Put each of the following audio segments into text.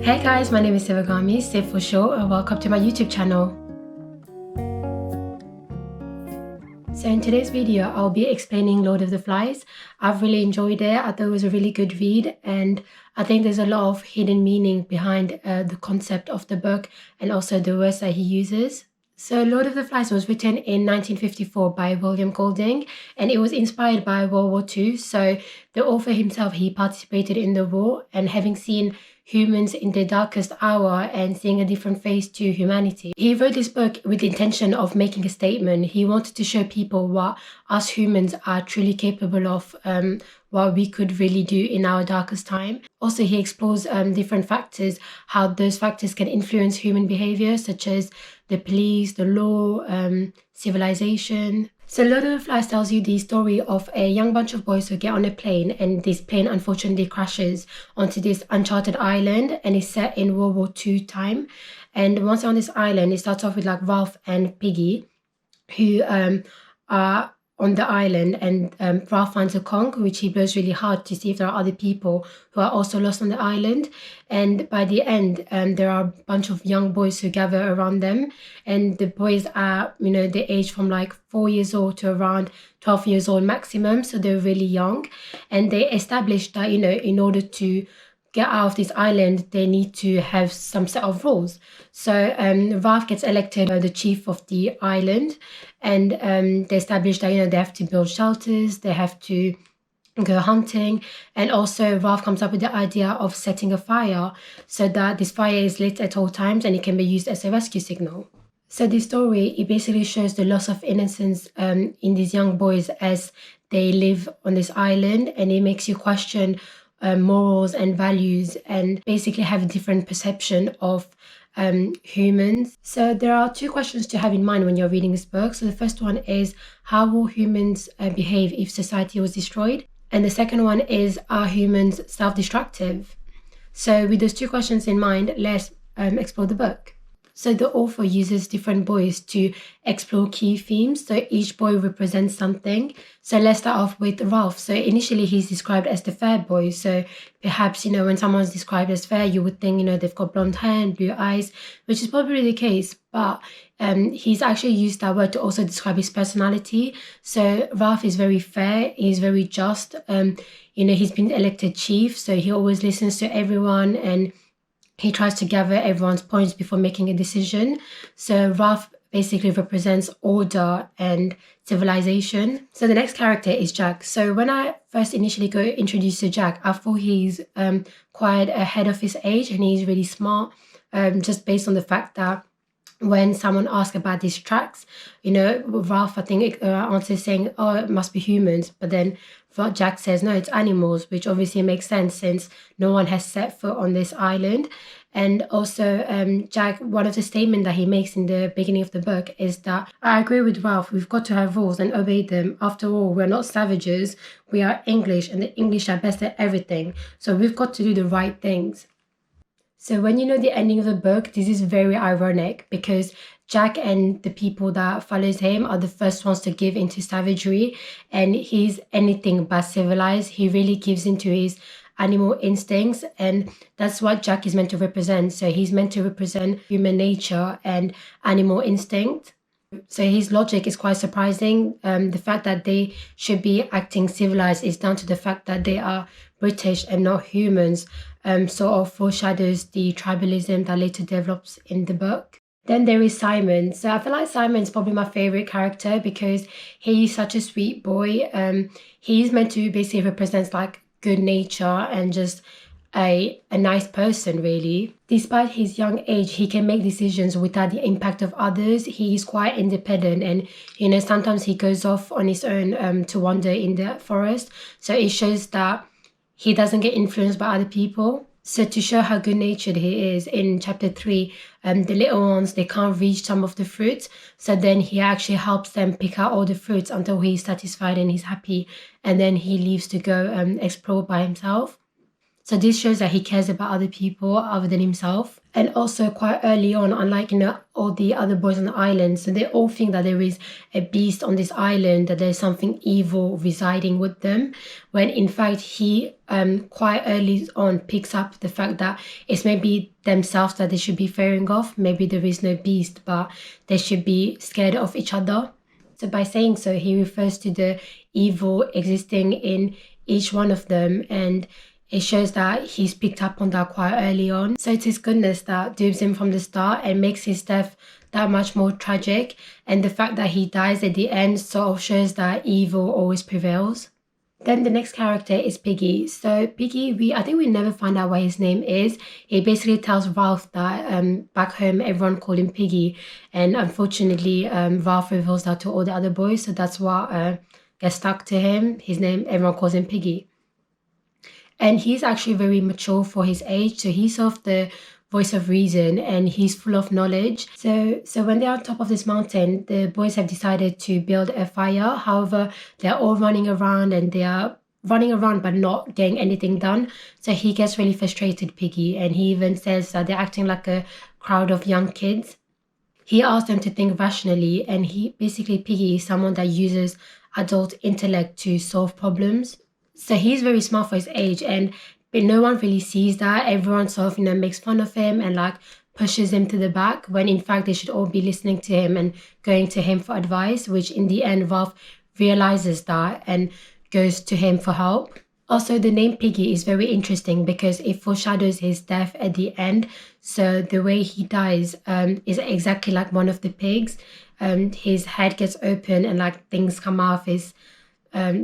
Hey guys, my name is Sivagamy, Siv for short, and welcome to my YouTube channel. So in today's video, I'll be explaining Lord of the Flies. I've really enjoyed it. I thought it was a really good read, and I think there's a lot of hidden meaning behind the concept of the book and also the words that he uses. So Lord of the Flies was written in 1954 by William Golding, and it was inspired by World War II. So the author himself, he participated in the war, and having seen humans in their darkest hour and seeing a different face to humanity, he wrote this book with the intention of making a statement. He wanted to show people what us humans are truly capable of, what we could really do in our darkest time. Also, he explores different factors, how those factors can influence human behavior, such as the police, the law, civilization. So Lord of the Flies tells you the story of a young bunch of boys who get on a plane, and this plane unfortunately crashes onto this uncharted island, and is set in World War II time. And once on this island, it starts off with like Ralph and Piggy, who are on the island, and Ralph finds a Konk, which he blows really hard to see if there are other people who are also lost on the island. And by the end, there are a bunch of young boys who gather around them, and the boys are, they age from like 4 years old to around 12 years old maximum, so they're really young. And they establish that, in order to get out of this island, they need to have some set of rules. So Ralph gets elected the chief of the island, and they establish that they have to build shelters, they have to go hunting, and also Ralph comes up with the idea of setting a fire so that this fire is lit at all times and it can be used as a rescue signal. So this story, it basically shows the loss of innocence in these young boys as they live on this island, and it makes you question morals and values, and basically have a different perception of humans. So there are two questions to have in mind when you're reading this book. So the first one is, how will humans behave if society was destroyed? And the second one is, are humans self-destructive? So with those two questions in mind, let's explore the book. So the author uses different boys to explore key themes. So each boy represents something. So let's start off with Ralph. So initially he's described as the fair boy. So perhaps, when someone's described as fair, you would think, they've got blonde hair and blue eyes, which is probably the case. But he's actually used that word to also describe his personality. So Ralph is very fair. He's very just. He's been elected chief. So he always listens to everyone, and he tries to gather everyone's points before making a decision. So Ralph basically represents order and civilization. So the next character is Jack. So when I first initially got introduced to Jack, I thought he's quite ahead of his age, and he's really smart, just based on the fact that when someone asks about these tracks, Ralph, I think, answers saying, oh, it must be humans. But then Jack says, no, it's animals, which obviously makes sense since no one has set foot on this island. And also, Jack, one of the statements that he makes in the beginning of the book is that, I agree with Ralph, we've got to have rules and obey them. After all, we're not savages, we are English, and the English are best at everything. So we've got to do the right things. So when you know the ending of the book, this is very ironic, because Jack and the people that follows him are the first ones to give into savagery, and he's anything but civilized. He really gives into his animal instincts, and that's what Jack is meant to represent. So he's meant to represent human nature and animal instinct. So his logic is quite surprising. The fact that they should be acting civilized is down to the fact that they are British and not humans, sort of foreshadows the tribalism that later develops in the book. Then there is Simon. So I feel like Simon's probably my favorite character because he's such a sweet boy. He's meant to basically represent like good nature and just a nice person, really. Despite his young age, he can make decisions without the impact of others. He is quite independent, and sometimes he goes off on his own to wander in the forest. So it shows that he doesn't get influenced by other people. So to show how good-natured he is, in chapter 3, the little ones, they can't reach some of the fruits. So then he actually helps them pick out all the fruits until he's satisfied and he's happy. And then he leaves to go explore by himself. So this shows that he cares about other people other than himself. And also quite early on, unlike, all the other boys on the island, so they all think that there is a beast on this island, that there's something evil residing with them, when in fact he quite early on picks up the fact that it's maybe themselves that they should be fearing of. Maybe there is no beast, but they should be scared of each other. So by saying so, he refers to the evil existing in each one of them, and it shows that he's picked up on that quite early on. So it's his goodness that dooms him from the start and makes his death that much more tragic. And the fact that he dies at the end sort of shows that evil always prevails. Then the next character is Piggy. So Piggy, I think we never find out what his name is. He basically tells Ralph that back home everyone called him Piggy, and unfortunately Ralph reveals that to all the other boys, so that's what gets stuck to him. His name, everyone calls him Piggy. And he's actually very mature for his age. So he's sort of the voice of reason and he's full of knowledge. So when they're on top of this mountain, the boys have decided to build a fire. However, they're all running around and they are running around but not getting anything done. So he gets really frustrated, Piggy, and he even says that they're acting like a crowd of young kids. He asks them to think rationally, and Piggy is someone that uses adult intellect to solve problems. So he's very smart for his age, but no one really sees that. Everyone sort of, makes fun of him and like pushes him to the back, when in fact they should all be listening to him and going to him for advice, which in the end Ralph realizes that and goes to him for help. Also, the name Piggy is very interesting because it foreshadows his death at the end. So the way he dies is exactly like one of the pigs. His head gets open and like things come out of his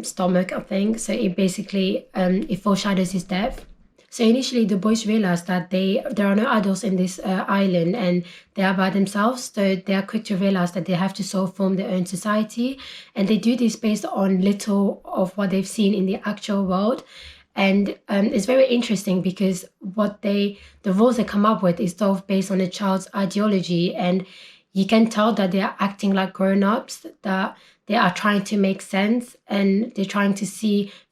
stomach, I think. So it basically it foreshadows his death. So initially the boys realize that there are no adults in this island and they are by themselves. So they are quick to realize that they have to sort of form their own society, and they do this based on little of what they've seen in the actual world. And it's very interesting because the rules they come up with is sort of based on a child's ideology, and you can tell that they are acting like grown-ups, that they are trying to make sense and they're trying to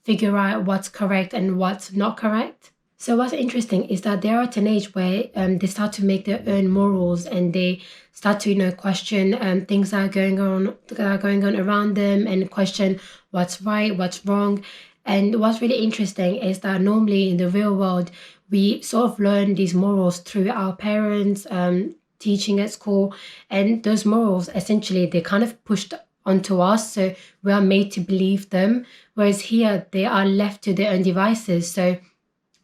figure out what's correct and what's not correct. So what's interesting is that they're at an age where they start to make their own morals, and they start to question things that are going on around them, and question what's right, what's wrong. And what's really interesting is that normally in the real world we sort of learn these morals through our parents, teaching at school, and those morals essentially they're kind of pushed onto us, so we are made to believe them. Whereas here they are left to their own devices, so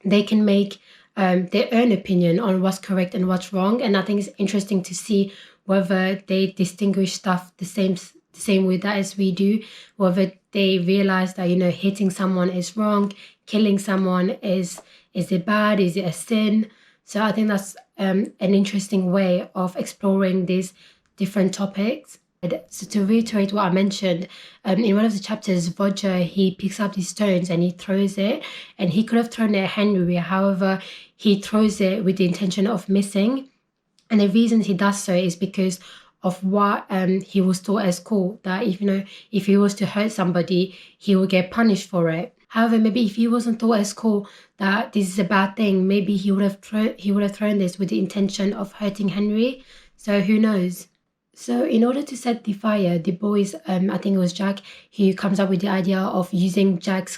they can make their own opinion on what's correct and what's wrong. And I think it's interesting to see whether they distinguish stuff the same way that as we do, whether they realize that hitting someone is wrong, killing someone is it bad, is it a sin. So I think that's an interesting way of exploring these different topics. So to reiterate what I mentioned, in one of the chapters, Roger, he picks up these stones and he throws it, and he could have thrown it at Henry. However, he throws it with the intention of missing. And the reason he does so is because of what he was taught at school, that if he was to hurt somebody, he would get punished for it. However, maybe if he wasn't taught at school that this is a bad thing, maybe he would have thrown this with the intention of hurting Henry. So who knows? So in order to set the fire, the boys, I think it was Jack, who comes up with the idea of using Piggy's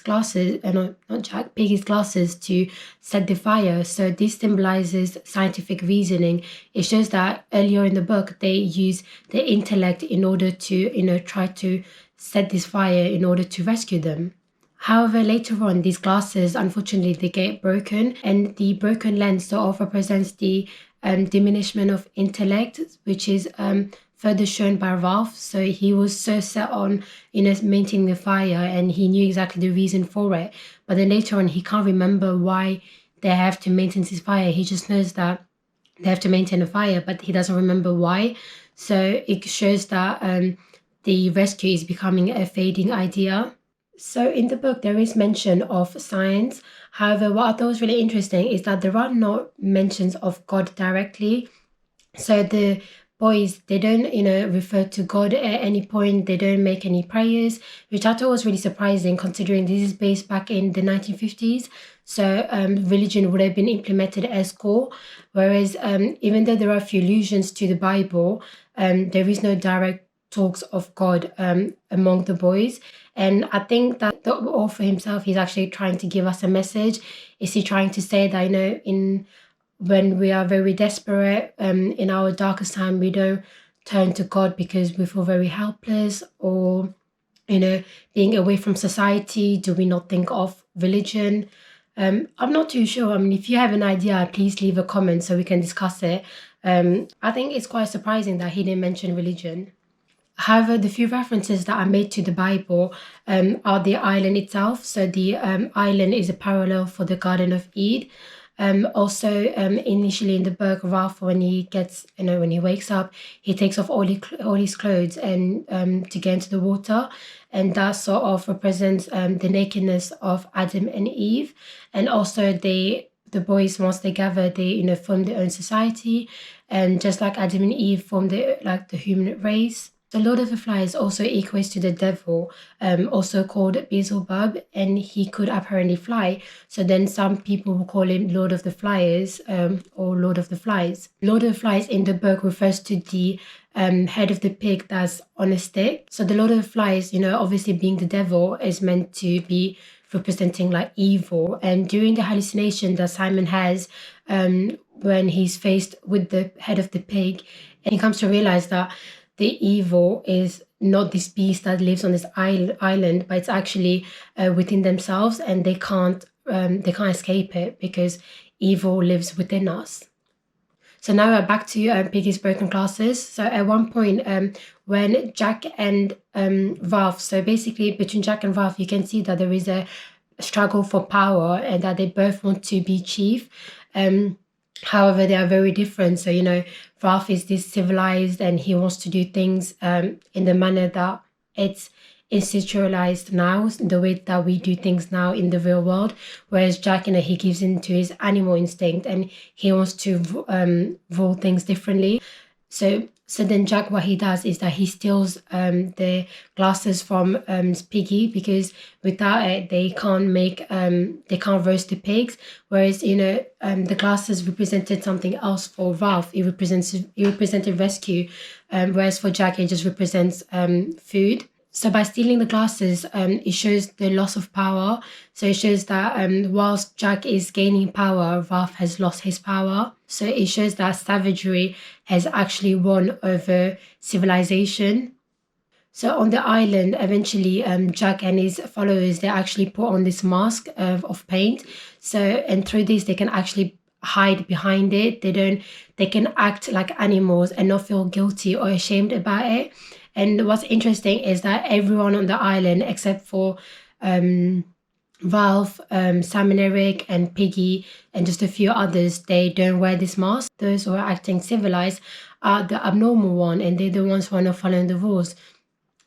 glasses to set the fire. So this symbolizes scientific reasoning. It shows that earlier in the book, they use their intellect in order to, try to set this fire in order to rescue them. However, later on, these glasses, unfortunately, they get broken, and the broken lens sort of represents the diminishment of intellect, which is further shown by Ralph. So he was so set on, maintaining the fire, and he knew exactly the reason for it. But then later on, he can't remember why they have to maintain this fire. He just knows that they have to maintain a fire, but he doesn't remember why. So it shows that the rescue is becoming a fading idea. So in the book, there is mention of science. However, what I thought was really interesting is that there are no mentions of God directly. So the boys, they don't, refer to God at any point. They don't make any prayers, which I thought was really surprising considering this is based back in the 1950s. So religion would have been implemented as core, whereas even though there are a few allusions to the Bible, there is no direct talks of God among the boys. And I think that the author himself, he's actually trying to give us a message. Is he trying to say that, when we are very desperate, in our darkest time, we don't turn to God because we feel very helpless, or, being away from society, do we not think of religion? I'm not too sure. I mean, if you have an idea, please leave a comment so we can discuss it. I think it's quite surprising that he didn't mention religion. However, the few references that are made to the Bible are the island itself. So the island is a parallel for the Garden of Eden. Also, initially in the book, Ralph, when he gets, when he wakes up, he takes off all his clothes and to get into the water, and that sort of represents the nakedness of Adam and Eve. And also, the boys, once they gather, they form their own society, and just like Adam and Eve form the human race. The Lord of the Flies also equates to the devil, also called Beelzebub, and he could apparently fly. So then some people will call him Lord of the Flyers, or Lord of the Flies. Lord of the Flies in the book refers to the head of the pig that's on a stick. So the Lord of the Flies, obviously being the devil, is meant to be representing like evil. And during the hallucination that Simon has, when he's faced with the head of the pig, and he comes to realize that the evil is not this beast that lives on this island, but it's actually within themselves, and they can't escape it because evil lives within us. So now we're back to Piggy's broken glasses. So at one point, when Jack and Ralph, so basically between Jack and Ralph, you can see that there is a struggle for power and that they both want to be chief. However, they are very different. So, Ralph is this civilized and he wants to do things in the manner that it's institutionalized now, the way that we do things now in the real world. Whereas Jack, he gives into his animal instinct and he wants to rule things differently. So then Jack, what he does is that he steals the glasses from Piggy, because without it they can't roast the pigs. Whereas the glasses represented something else for Ralph. It represented rescue, whereas for Jack it just represents food. So by stealing the glasses, it shows the loss of power. So it shows that whilst Jack is gaining power, Ralph has lost his power. So it shows that savagery has actually won over civilization. So on the island, eventually Jack and his followers, they actually put on this mask of paint. So, and through this, they can actually hide behind it. They can act like animals and not feel guilty or ashamed about it. And what's interesting is that everyone on the island, except for Ralph, Sam and Eric, and Piggy, and just a few others, they don't wear this mask. Those who are acting civilized are the abnormal one, and they're the ones who are not following the rules.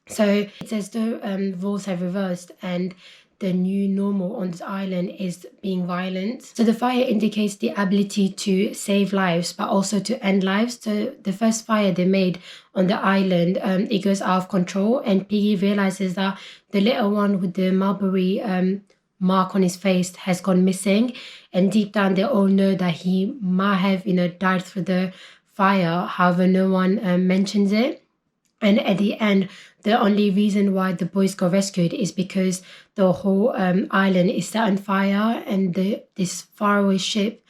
So it's as though rules have reversed, and the new normal on this island is being violent. So the fire indicates the ability to save lives, but also to end lives. So the first fire they made on the island, it goes out of control, and Piggy realizes that the little one with the mulberry mark on his face has gone missing. And deep down, they all know that he might have, died through the fire. However, no one mentions it. And at the end, the only reason why the boys got rescued is because the whole island is set on fire, and this faraway ship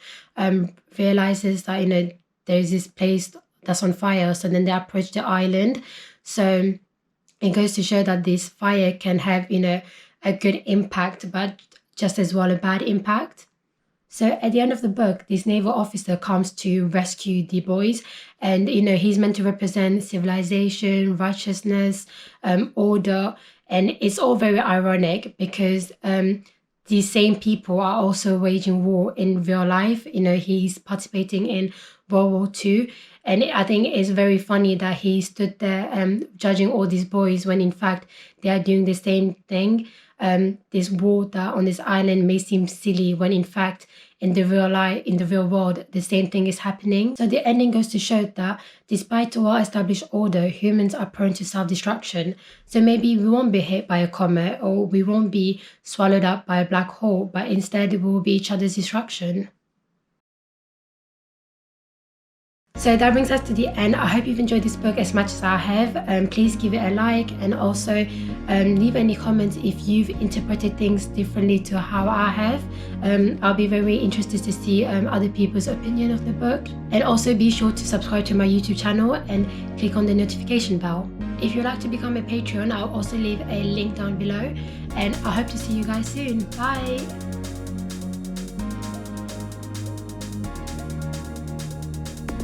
realizes that there's this place that's on fire. So then they approach the island. So it goes to show that this fire can have a good impact, but just as well a bad impact. So at the end of the book, this naval officer comes to rescue the boys, and he's meant to represent civilization, righteousness, order, and it's all very ironic because these same people are also waging war in real life. He's participating in World War II, and I think it's very funny that he stood there judging all these boys when in fact they are doing the same thing. this water on this island may seem silly when in fact in the real world the same thing is happening. So the ending goes to show that despite the well-established order, humans are prone to self-destruction. So maybe we won't be hit by a comet, or we won't be swallowed up by a black hole, but instead we will be each other's destruction. So that brings us to the end. I hope you've enjoyed this book as much as I have. Please give it a like, and also leave any comments if you've interpreted things differently to how I have. I'll be very interested to see other people's opinion of the book. And also be sure to subscribe to my YouTube channel and click on the notification bell. If you'd like to become a patron, I'll also leave a link down below, and I hope to see you guys soon. Bye!